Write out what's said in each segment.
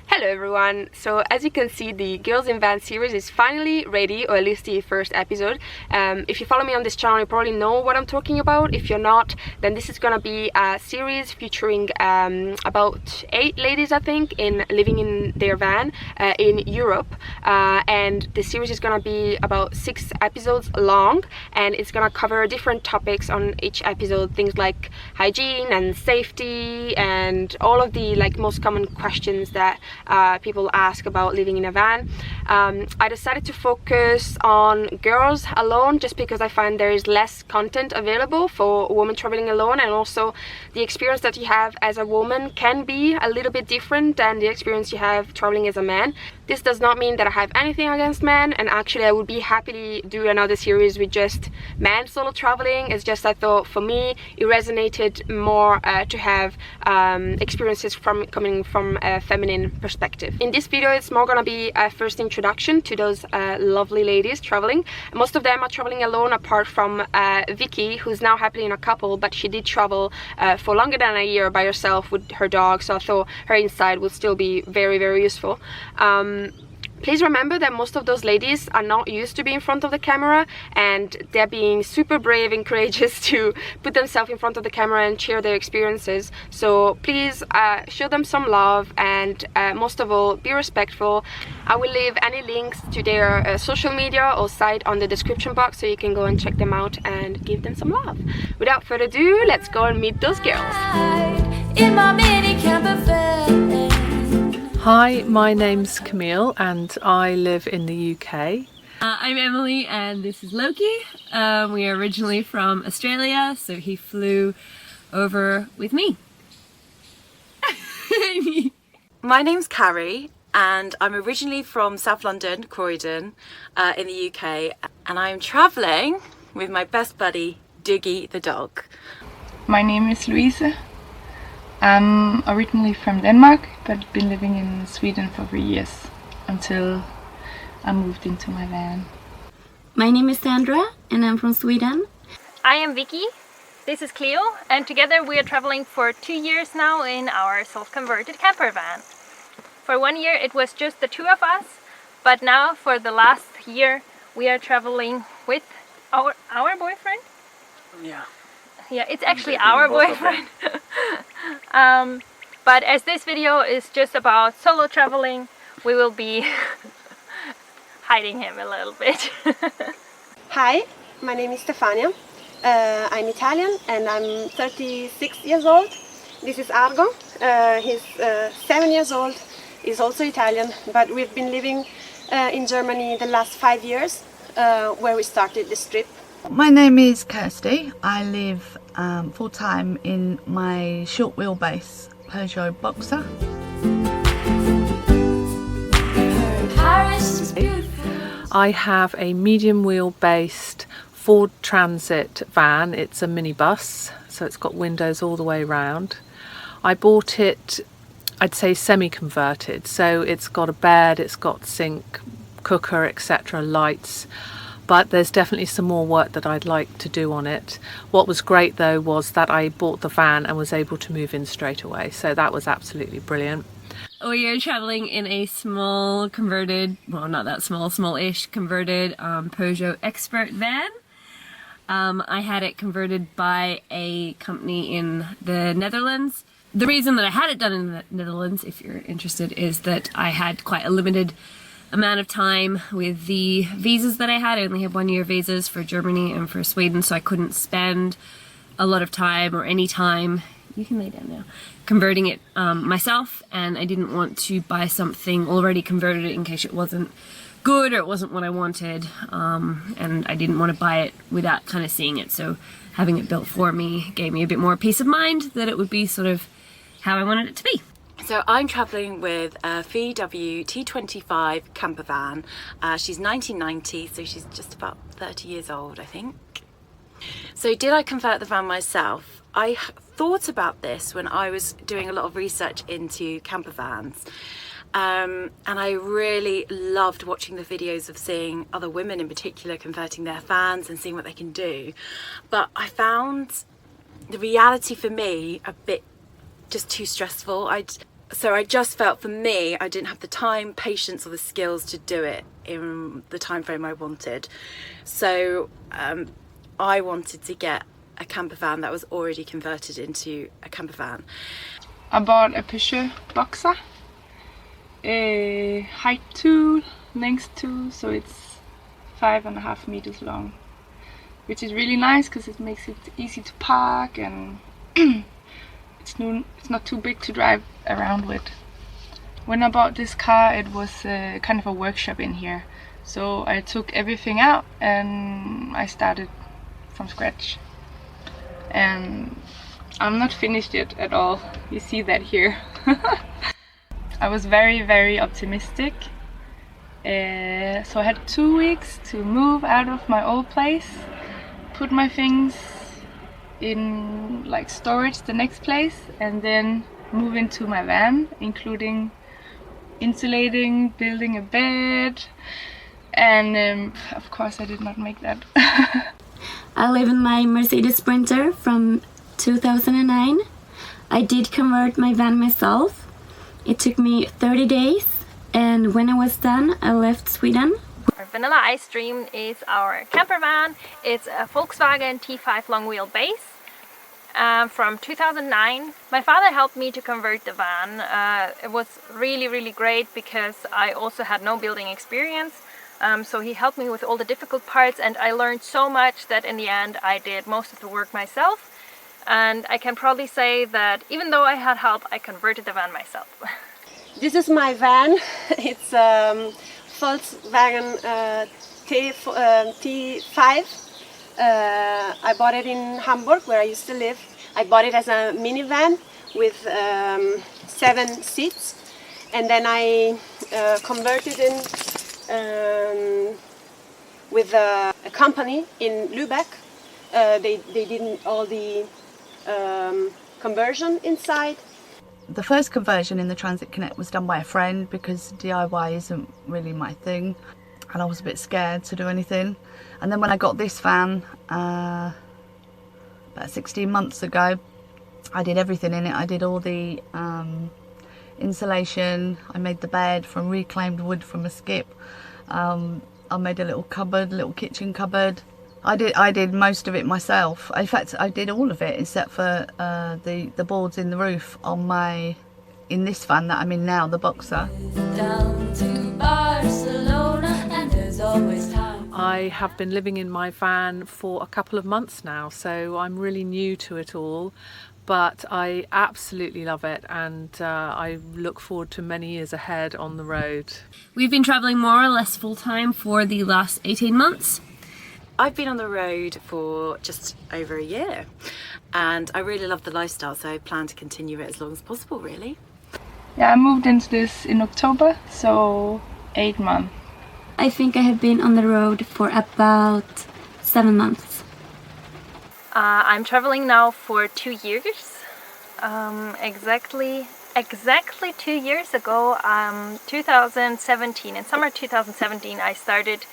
Hello everyone! So as you can see, the Girls in Van series is finally ready, or at least the first episode. If you follow me on this channel, you probably know what I'm talking about. If you're not, then this is gonna be a series featuring about 8 ladies, I think, living in their van in Europe. And the series is gonna be about 6 episodes long, and it's gonna cover different topics on each episode, things like hygiene and safety and all of the most common questions that people ask about living in a van. I decided to focus on girls alone just because I find there is less content available for a woman traveling alone, and also the experience that you have as a woman can be a little bit different than the experience you have traveling as a man. This does not mean that I have anything against men, and actually I would be happily do another series with just men solo traveling. It's just I thought for me it resonated more to have experiences coming from a feminine perspective. In this video it's more gonna be a first introduction to those lovely ladies traveling. Most of them are traveling alone apart from Vicky, who's now happily in a couple, but she did travel for longer than a year by herself with her dog, so I thought her insight would still be very, very useful. Please remember that most of those ladies are not used to being in front of the camera, and they're being super brave and courageous to put themselves in front of the camera and share their experiences. So please show them some love, and most of all, be respectful. I will leave any links to their social media or site on the description box, so you can go and check them out and give them some love. Without further ado, let's go and meet those girls. In my mini camper van. Hi, my name's Camille and I live in the UK. I'm Emily and this is Loki. We are originally from Australia, so he flew over with me. My name's Carrie and I'm originally from South London, Croydon, in the UK, and I'm travelling with my best buddy, Doogie the dog. My name is Louise. I'm originally from Denmark, but been living in Sweden for 3 years until I moved into my van. My name is Sandra and I'm from Sweden. I am Vicky, this is Cleo, and together we are traveling for 2 years now in our self-converted camper van. For 1 year it was just the two of us, but now for the last year we are traveling with our boyfriend. Yeah, it's actually our boyfriend. But as this video is just about solo traveling, we will be hiding him a little bit. Hi, my name is Stefania. I'm Italian and I'm 36 years old. This is Argo. He's 7 years old. He's also Italian, but we've been living in Germany the last 5 years, where we started this trip. My name is Kirsty. I live full-time in my short wheelbase Peugeot Boxer. I have a medium wheel-based Ford Transit van. It's a minibus, so it's got windows all the way around. I bought it, I'd say semi-converted, so it's got a bed, it's got sink, cooker, etc., lights. But there's definitely some more work that I'd like to do on it. What was great though was that I bought the van and was able to move in straight away, so that was absolutely brilliant. We are traveling in a small converted, well not that small, small-ish converted Peugeot Expert van. I had it converted by a company in the Netherlands. The reason that I had it done in the Netherlands, if you're interested, is that I had quite a limited amount of time with the visas that I had. I only had 1 year visas for Germany and for Sweden, so I couldn't spend a lot of time or any time, you can lay down now, converting it myself, and I didn't want to buy something already converted in case it wasn't good or it wasn't what I wanted, and I didn't want to buy it without kind of seeing it, so having it built for me gave me a bit more peace of mind that it would be sort of how I wanted it to be. So I'm travelling with a VW T25 camper van. She's 1990, so she's just about 30 years old, I think. So did I convert the van myself? I thought about this when I was doing a lot of research into camper vans. And I really loved watching the videos of seeing other women in particular converting their vans and seeing what they can do. But I found the reality for me a bit just too stressful. So I just felt, for me, I didn't have the time, patience or the skills to do it in the time frame I wanted. So I wanted to get a camper van that was already converted into a camper van. I bought a Peugeot Boxer, height 2, length 2, so it's 5.5 meters long, which is really nice because it makes it easy to park, and it's not too big to drive around with. When I bought this car, it was kind of a workshop in here, so I took everything out and I started from scratch. And I'm not finished yet at all. You see that here. I was very, very optimistic. So I had 2 weeks to move out of my old place, put my things in like storage the next place, and then move into my van, including insulating, building a bed, and of course I did not make that. I live in my Mercedes Sprinter from 2009. I did convert my van myself. It took me 30 days, and when I was done, I left Sweden. Our Vanilla Ice Dream is our camper van. It's a Volkswagen T5 long wheelbase from 2009. My father helped me to convert the van. It was really, really great because I also had no building experience. So he helped me with all the difficult parts, and I learned so much that in the end I did most of the work myself. And I can probably say that even though I had help, I converted the van myself. This is my van. It's Volkswagen T5. I bought it in Hamburg, where I used to live. I bought it as a minivan with 7 seats, and then I converted it with a company in Lübeck. They did all the conversion inside. The first conversion in the Transit Connect was done by a friend because DIY isn't really my thing, and I was a bit scared to do anything. And then when I got this van about 16 months ago, I did everything in it. I did all the insulation, I made the bed from reclaimed wood from a skip, I made a little cupboard, little kitchen cupboard. I did most of it myself. In fact, I did all of it except for the boards in the roof in this van that I'm in now, the Boxer. Down to Barcelona, and there's always time. I have been living in my van for a couple of months now, so I'm really new to it all, but I absolutely love it, and I look forward to many years ahead on the road. We've been travelling more or less full-time for the last 18 months. I've been on the road for just over a year, and I really love the lifestyle, so I plan to continue it as long as possible, really. Yeah, I moved into this in October, so 8 months. I think I have been on the road for about 7 months. I'm traveling now for 2 years. Exactly 2 years ago, 2017, in summer 2017, I started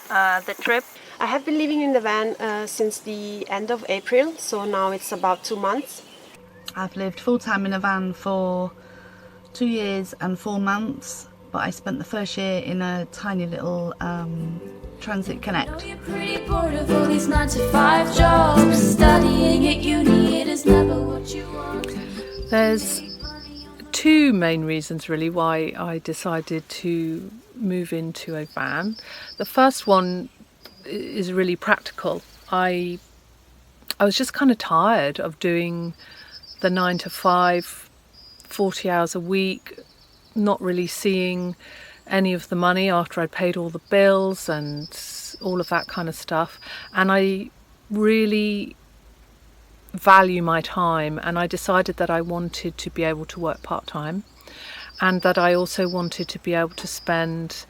the trip. I have been living in the van since the end of April, so now it's about 2 months. I've lived full-time in a van for 2 years and 4 months, but I spent the first year in a tiny little Transit Connect. You're pretty bored of all these 9-to-5 jobs. Studying at uni, it is never what you want. There's 2 main reasons really why I decided to move into a van. The first one is really practical. I was just kind of tired of doing the 9 to 5, 40 hours a week, not really seeing any of the money after I'd paid all the bills and all of that kind of stuff. And I really value my time, and I decided that I wanted to be able to work part-time, and that I also wanted to be able to spend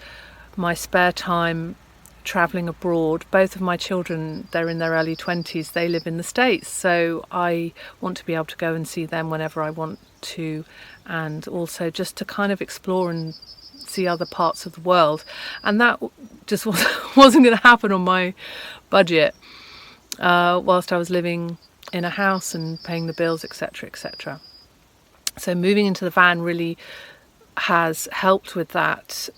my spare time travelling abroad. Both of my children, they're in their early 20s, they live in the States, so I want to be able to go and see them whenever I want to, and also just to kind of explore and see other parts of the world. And that just wasn't going to happen on my budget whilst I was living in a house and paying the bills, etc., etc. So moving into the van really has helped with that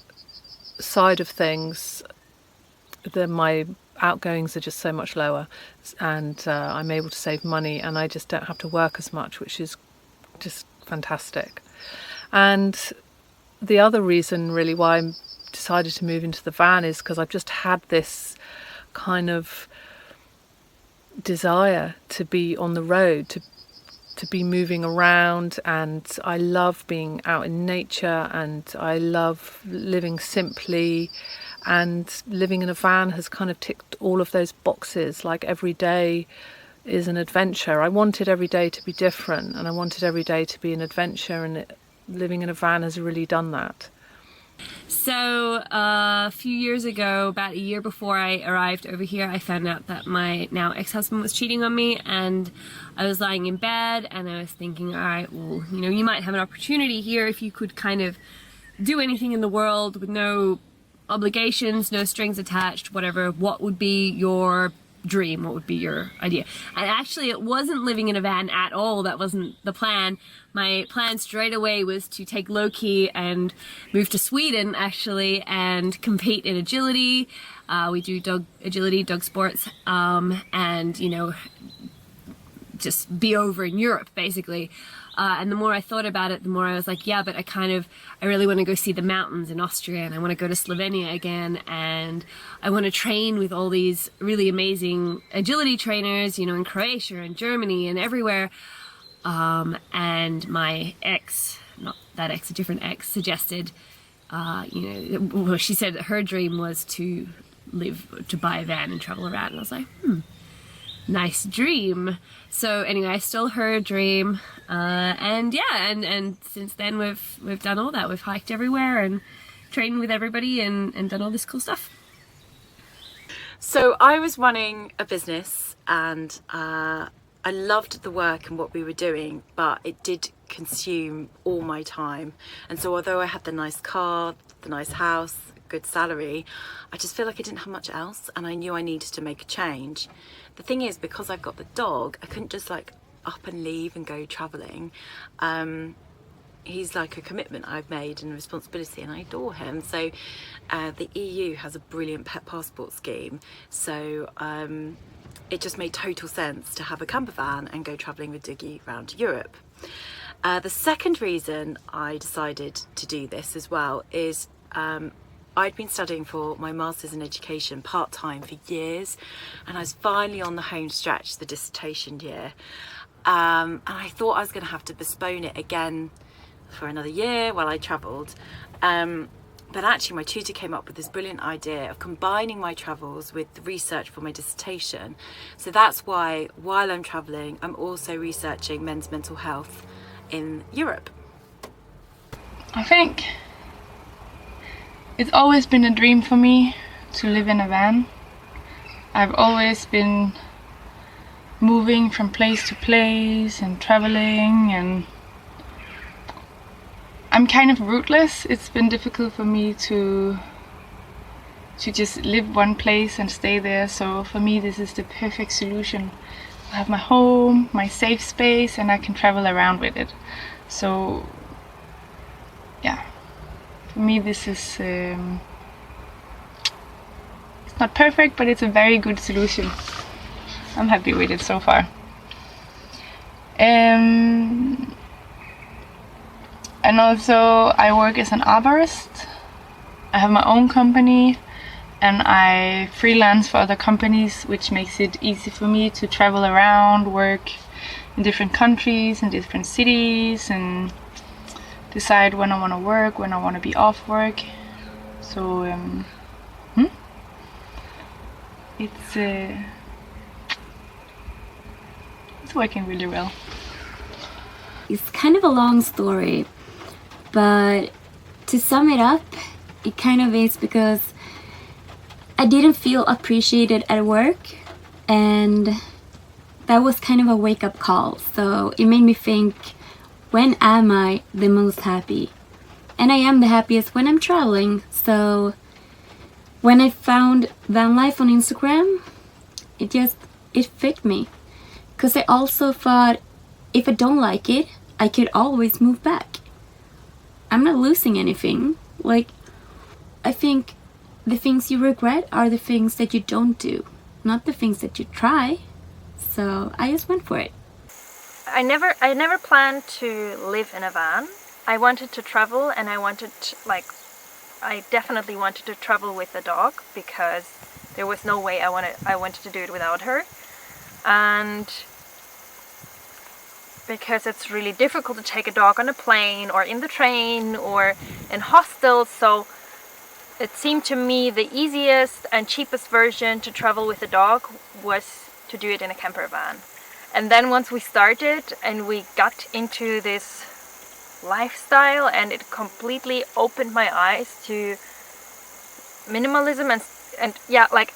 side of things. My outgoings are just so much lower, and I'm able to save money, and I just don't have to work as much, which is just fantastic. And the other reason really why I decided to move into the van is because I've just had this kind of desire to be on the road, to be moving around, and I love being out in nature, and I love living simply, and living in a van has kind of ticked all of those boxes. Like, every day is an adventure. I wanted every day to be different, and I wanted every day to be an adventure, and living in a van has really done that. So a few years ago, about a year before I arrived over here, I found out that my now ex-husband was cheating on me, and I was lying in bed and I was thinking, all right, well, you know, you might have an opportunity here if you could kind of do anything in the world with no obligations, no strings attached, whatever. What would be your dream? What would be your idea? And actually, it wasn't living in a van at all. That wasn't the plan. My plan straight away was to take low-key and move to Sweden, actually, and compete in agility. We do dog agility, dog sports, and, you know, just be over in Europe, basically. And the more I thought about it, the more I was like, yeah, but I really want to go see the mountains in Austria, and I want to go to Slovenia again, and I want to train with all these really amazing agility trainers, you know, in Croatia and Germany and everywhere. And my ex, not that ex, a different ex, suggested, you know, well, she said that her dream was to buy a van and travel around, and I was like, nice dream. So anyway, I stole her dream, and yeah, and since then we've done all that. We've hiked everywhere and trained with everybody and done all this cool stuff. So I was running a business, and I loved the work and what we were doing, but it did consume all my time. And so although I had the nice car, the nice house, good salary, I just feel like I didn't have much else, and I knew I needed to make a change. The thing is, because I've got the dog, I couldn't just like up and leave and go travelling. He's like a commitment I've made and a responsibility, and I adore him. So the EU has a brilliant pet passport scheme, so it just made total sense to have a camper van and go travelling with Dougie around Europe. The second reason I decided to do this as well is I'd been studying for my Masters in Education part-time for years, and I was finally on the home stretch, the dissertation year, and I thought I was going to have to postpone it again for another year while I travelled. But actually my tutor came up with this brilliant idea of combining my travels with the research for my dissertation. So that's why, while I'm travelling, I'm also researching men's mental health in Europe. I think it's always been a dream for me to live in a van. I've always been moving from place to place and traveling, and I'm kind of rootless. It's been difficult for me to just live one place and stay there. So for me, this is the perfect solution. I have my home, my safe space, and I can travel around with it. So yeah, for me this is it's not perfect, but it's a very good solution. I'm happy with it so far. And also I work as an arborist. I have my own company, and I freelance for other companies, which makes it easy for me to travel around, work in different countries and different cities, and decide when I want to work, when I want to be off work. So it's working really well. It's kind of a long story, but to sum it up, it kind of is because I didn't feel appreciated at work, and that was kind of a wake-up call. So it made me think, when am I the most happy? And I am the happiest when I'm traveling. So when I found van life on Instagram, it fit me. Because I also thought, if I don't like it, I could always move back. I'm not losing anything. Like, I think the things you regret are the things that you don't do, not the things that you try. So I just went for it. I never planned to live in a van. I wanted to travel, and I definitely wanted to travel with a dog, because there was no way I wanted to do it without her. And because it's really difficult to take a dog on a plane or in the train or in hostels, so it seemed to me the easiest and cheapest version to travel with a dog was to do it in a camper van. And then once we started and we got into this lifestyle, and it completely opened my eyes to minimalism and yeah, like,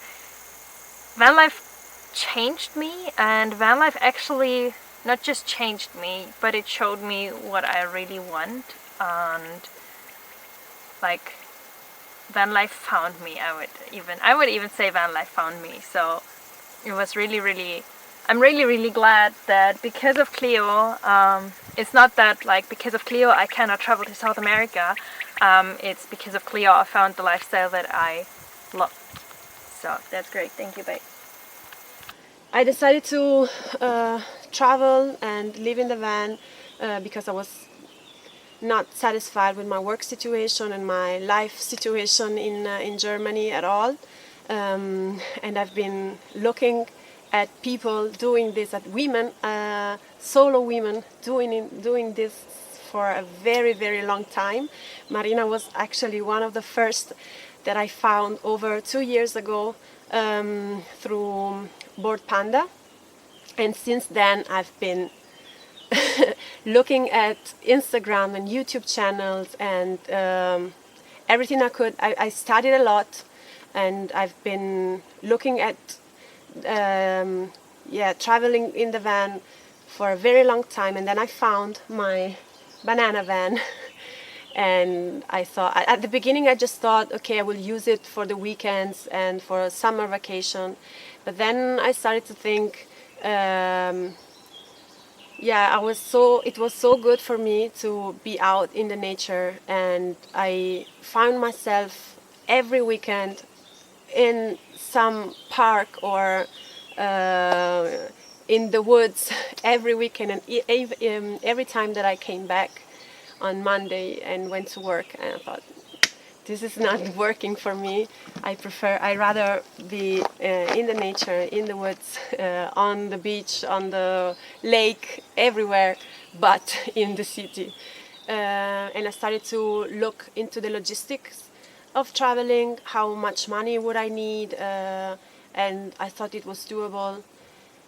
van life changed me, and van life actually not just changed me, but it showed me what I really want. And like, van life found me. I would even say van life found me. So it was really, I'm really glad that because of Cleo, it's not that like because of Cleo I cannot travel to South America. It's because of Cleo I found the lifestyle that I love. So that's great. Thank you, babe. I decided to travel and live in the van because I was not satisfied with my work situation and my life situation in Germany at all. And I've been looking at people doing this, at women, solo women doing this for a very long time. Marina was actually one of the first that I found over 2 years ago through Board Panda, and since then I've been looking at Instagram and YouTube channels and everything I could. I studied a lot, and I've been looking at traveling in the van for a very long time, and then I found my banana van. And I thought, at the beginning I just thought, okay, I will use it for the weekends and for a summer vacation. But then I started to think, it was so good for me to be out in the nature, and I found myself every weekend in some park or in the woods every weekend, and every time that I came back on Monday and went to work, and I thought, this is not working for me. I rather be in the nature, in the woods, on the beach, on the lake, everywhere, but in the city. And I started to look into the logistics of traveling, how much money would I need, and I thought it was doable.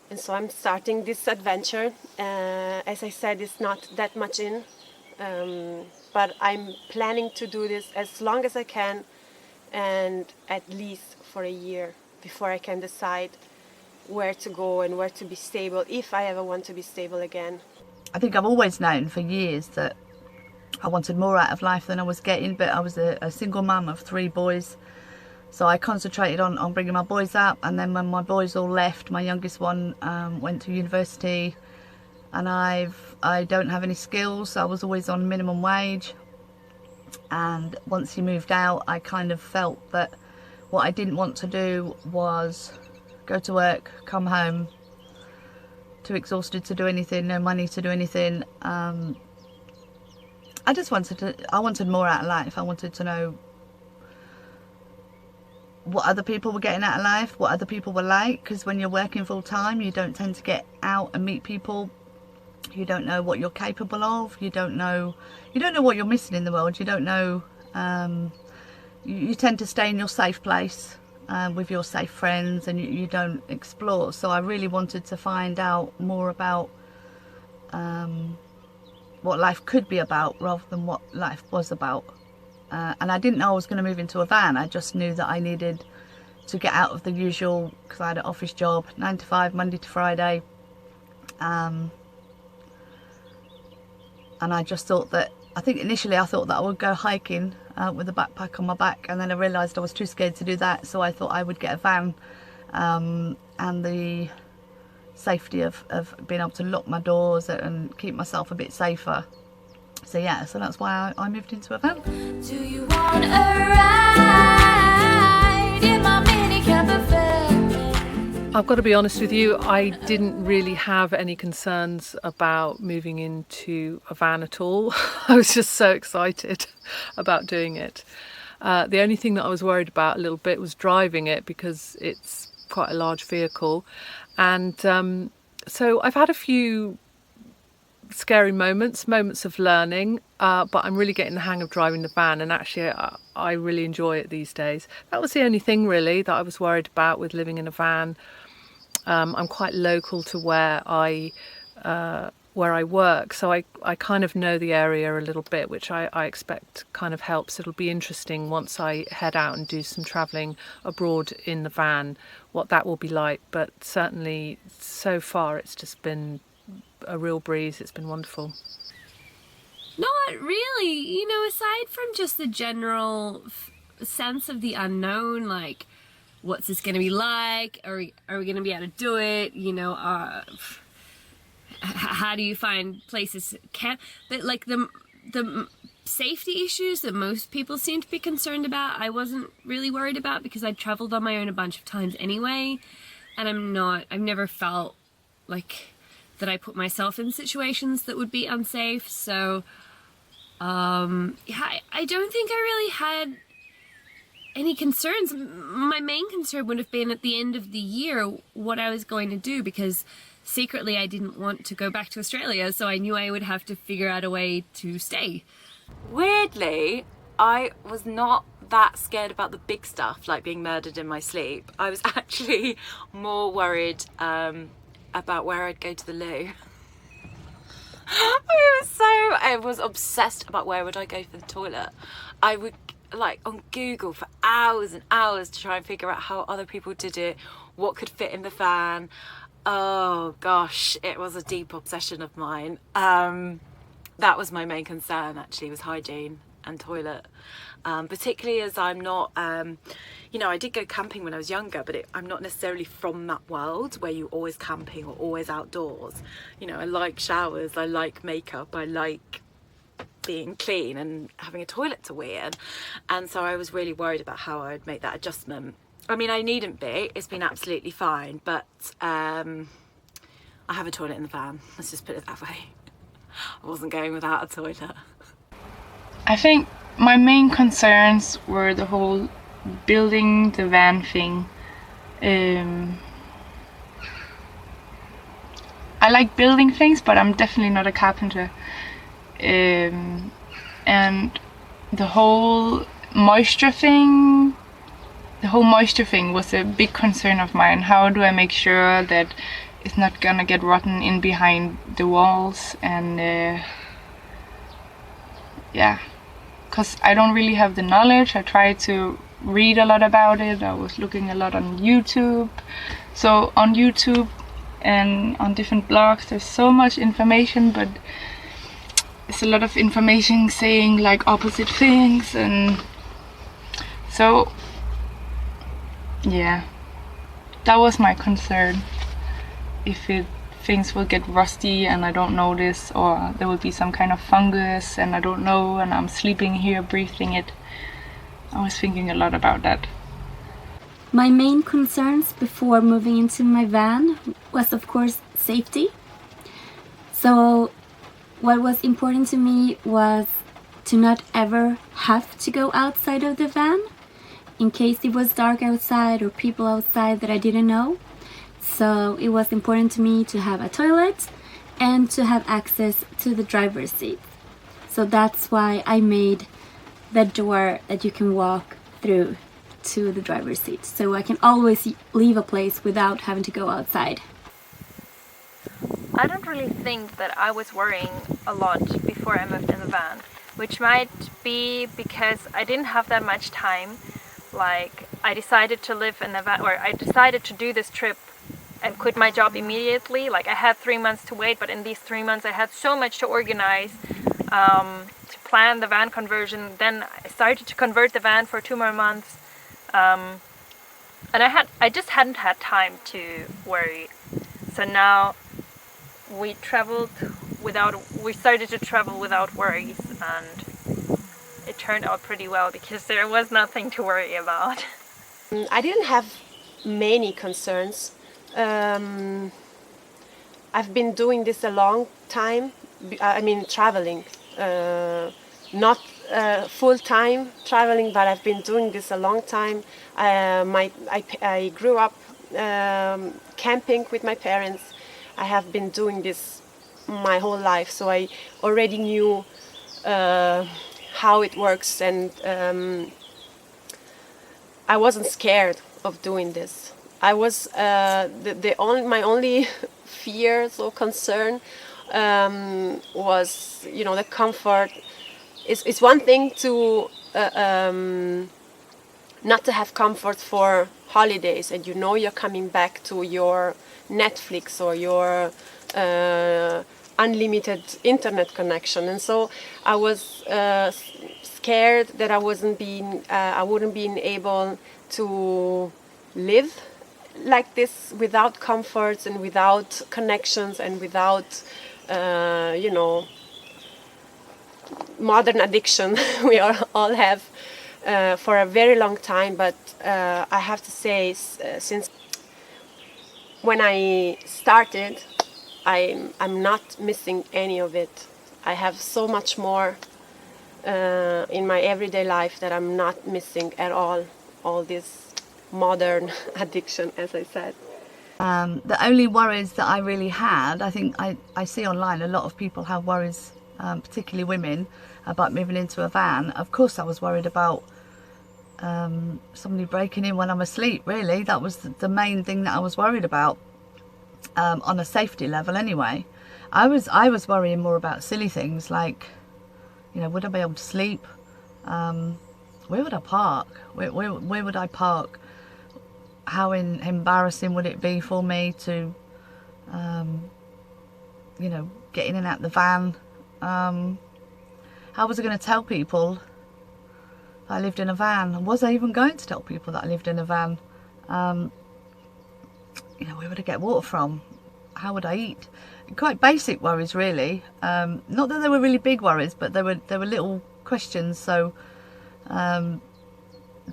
And so I'm starting this adventure. As I said, it's not that much in. But I'm planning to do this as long as I can, and at least for a year before I can decide where to go and where to be stable, if I ever want to be stable again. I think I've always known for years that I wanted more out of life than I was getting, but I was a single mum of 3 boys, so I concentrated on bringing my boys up. And then when my boys all left, my youngest one went to university, and I don't have any skills, so I was always on minimum wage. And once he moved out, I kind of felt that what I didn't want to do was go to work, come home, too exhausted to do anything, no money to do anything. I wanted more out of life. I wanted to know what other people were getting out of life, what other people were like, because when you're working full time, you don't tend to get out and meet people. You don't know what you're capable of. You don't know what you're missing in the world. You don't know. You tend to stay in your safe place with your safe friends, and you don't explore. So I really wanted to find out more about what life could be about, rather than what life was about. And I didn't know I was going to move into a van. I just knew that I needed to get out of the usual, because I had an office job, 9 to 5, Monday to Friday. And I just thought that, I think initially I thought that I would go hiking with a backpack on my back, and then I realised I was too scared to do that, so I thought I would get a van. And the safety of being able to lock my doors and keep myself a bit safer. So yeah, so that's why I moved into a van. Do you want a ride in my mini camper van? I've got to be honest with you, I didn't really have any concerns about moving into a van at all. I was just so excited about doing it. The only thing that I was worried about a little bit was driving it, because it's quite a large vehicle. And so I've had a few scary moments of learning, but I'm really getting the hang of driving the van, and actually I really enjoy it these days. That was the only thing really that I was worried about with living in a van. I'm quite local to where I work, so I kind of know the area a little bit, which I expect kind of helps. It'll be interesting once I head out and do some travelling abroad in the van, what that will be like. But certainly so far it's just been a real breeze. It's been wonderful. Not really, you know, aside from just the general sense of the unknown, like, what's this going to be like? Are we going to be able to do it? You know, how do you find places? But like the safety issues that most people seem to be concerned about, I wasn't really worried about, because I'd traveled on my own a bunch of times anyway, and I've never felt like that I put myself in situations that would be unsafe. So yeah, I don't think I really had any concerns. My main concern would have been at the end of the year what I was going to do, because secretly I didn't want to go back to Australia, so I knew I would have to figure out a way to stay. Weirdly, I was not that scared about the big stuff, like being murdered in my sleep. I was actually more worried about where I'd go to the loo. I was obsessed about where would I go for the toilet. I would like on Google for hours and hours to try and figure out how other people did it, what could fit in the van. Oh gosh, it was a deep obsession of mine. That was my main concern actually, was hygiene and toilet. Particularly as I'm not, you know, I did go camping when I was younger, but I'm not necessarily from that world where you're always camping or always outdoors. You know, I like showers, I like makeup, I like being clean and having a toilet to wee in. And so I was really worried about how I would make that adjustment. I mean, I needn't be, it's been absolutely fine, but I have a toilet in the van, let's just put it that way. I wasn't going without a toilet. I think my main concerns were the whole building the van thing. I like building things, but I'm definitely not a carpenter. And the whole moisture thing was a big concern of mine. How do I make sure that it's not gonna get rotten in behind the walls? And yeah, because I don't really have the knowledge. I tried to read a lot about it. I was looking a lot on YouTube. So on YouTube and on different blogs, there's so much information, but it's a lot of information saying like opposite things, and so yeah, that was my concern. If things will get rusty and I don't notice, or there will be some kind of fungus and I don't know, and I'm sleeping here breathing it. I was thinking a lot about that. My main concerns before moving into my van was of course safety. So what was important to me was to not ever have to go outside of the van in case it was dark outside or people outside that I didn't know. So it was important to me to have a toilet and to have access to the driver's seat. So that's why I made the door that you can walk through to the driver's seat, so I can always leave a place without having to go outside. I don't really think that I was worrying a lot before I moved in the van, which might be because I didn't have that much time. Like, I decided to live in the van, or I decided to do this trip and quit my job immediately. Like, I had 3 months to wait, but in these 3 months I had so much to organize, to plan the van conversion. Then I started to convert the van for 2 more months, and I just hadn't had time to worry. So now we started to travel without worries, and it turned out pretty well because there was nothing to worry about. I didn't have many concerns. I've been doing this a long time. I mean, traveling, not full-time traveling, but I've been doing this a long time. I grew up camping with my parents. I have been doing this my whole life, so I already knew how it works, and I wasn't scared of doing this. I was my only fears or concern was, you know, the comfort. It's one thing to not to have comfort for holidays, and you know you're coming back to your Netflix or your unlimited internet connection, and so I was scared that I wouldn't be able to live like this without comforts and without connections and without modern addiction we all have for a very long time. But I have to say, since when I started, I'm not missing any of it. I have so much more in my everyday life that I'm not missing at all this modern addiction, as I said. The only worries that I really had, I think I see online a lot of people have worries, particularly women, about moving into a van. Of course I was worried about somebody breaking in when I'm asleep, really. That was the main thing that I was worried about, on a safety level anyway. I was worrying more about silly things like, you know, would I be able to sleep? Where would I park? Where would I park? How embarrassing would it be for me to, you know, get in and out the van? How was I going to tell people that I lived in a van? Was I even going to tell people that I lived in a van? You know, where would I get water from? How would I eat? Quite basic worries, really. Not that they were really big worries, but they were little questions. So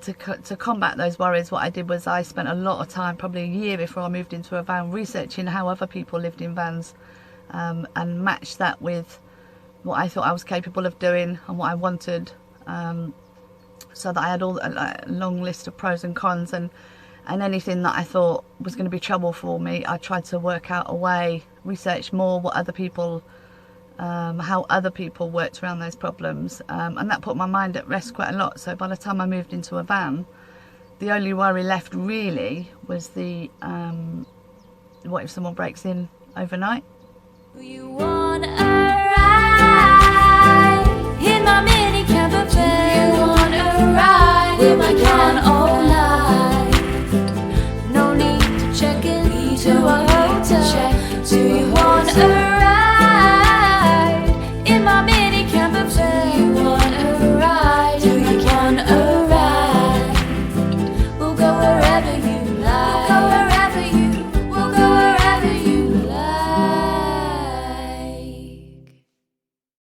to combat those worries, what I did was I spent a lot of time, probably a year before I moved into a van, researching how other people lived in vans, and matched that with what I thought I was capable of doing and what I wanted, so that I had a long list of pros and cons, and anything that I thought was going to be trouble for me, I tried to work out a way, research more what other people, how other people worked around those problems, and that put my mind at rest quite a lot. So by the time I moved into a van, the only worry left really was the what if someone breaks in overnight? You want a ride in my mini camper van? You want a ride in my can all night? No need to check into a